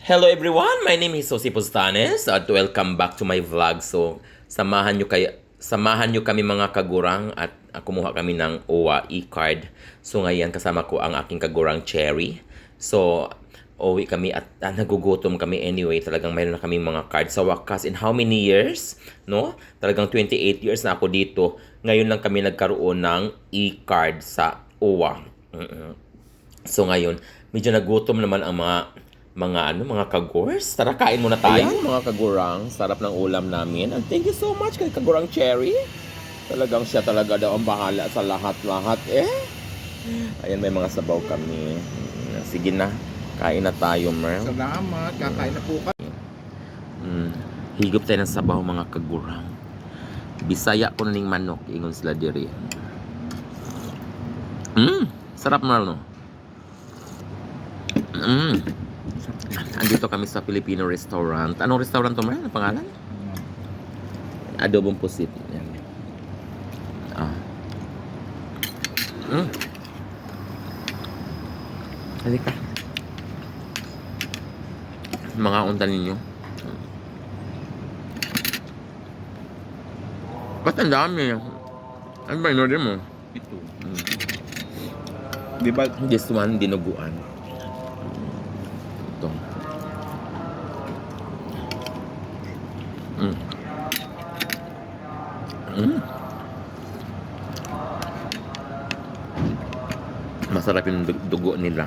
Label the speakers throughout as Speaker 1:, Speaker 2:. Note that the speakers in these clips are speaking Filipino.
Speaker 1: Hello everyone, my name is Jose Postanes at welcome back to my vlog. So, samahan nyo kami mga kagurang at kumuha kami ng OWA e-card. So, ngayon kasama ko ang aking kagurang Cherry. So, uwi kami at nagugutom kami anyway. Talagang mayroon na kami mga card sa wakas. In how many years? No? Talagang 28 years na ako dito. Ngayon lang kami nagkaroon ng e-card sa OWA. So, ngayon, medyo nagutom naman ang mga kagors. Tara, kain muna tayo. Ayan, mga kagurang. Sarap ng ulam namin. And thank you so much kay kagurang Cherry. Talagang siya talaga daw ang bahala sa lahat-lahat. Ayan, may mga sabaw kami. Sige na. Kain na tayo, Mer.
Speaker 2: Salamat. Kakain na po kami.
Speaker 1: Higop tayo ng sabaw, mga kagurang. Bisaya ko na ning manok. Ingon sila diri. Sarap na, no? Andito kami sa Filipino restaurant. Anong restaurant to, Mer? Ano pangalan? Adobong Pusit. Yan. Halika. Mga unta ninyo. Ba't ang dami? Ano ba in-order mo?
Speaker 2: Ito. Di ba?
Speaker 1: This one, dinuguan. Ito. Masarap yung dugo nila.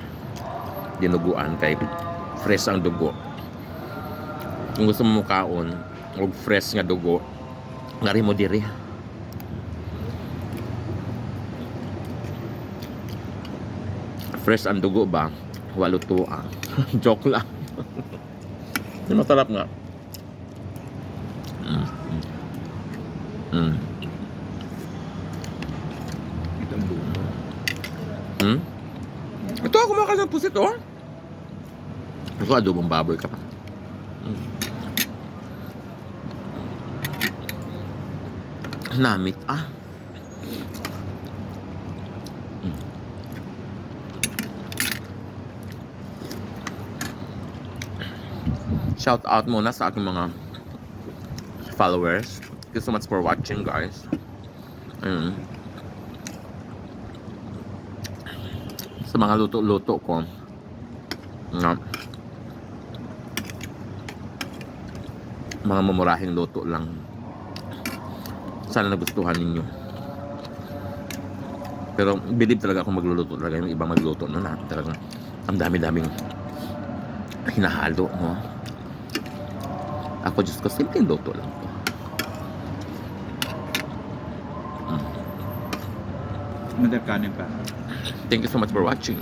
Speaker 1: Dinuguan kay fresh ang dugo. Kung gusto mo kaon og fresh nga dugo, ngari mo diri. Fresh ang dugo ba? Walo to Joke lang. Masarap nga.
Speaker 2: Itong buto.
Speaker 1: Ito ako kumakain ng pusit, oh. Ito, adobong baboy ka pa. Namit, Shout out muna sa aking mga followers. Thank you so much for watching, guys. Sa mga luto-luto ko na mga mamurahing luto lang. Sana nagustuhan ninyo. Pero believe talaga akong magluluto talaga. Yung ibang magluto no, na talagang ang dami-daming hinahalo, no? Ako just ko simpleng luto lang to.
Speaker 2: Madagkanin pa.
Speaker 1: Thank you so much for watching.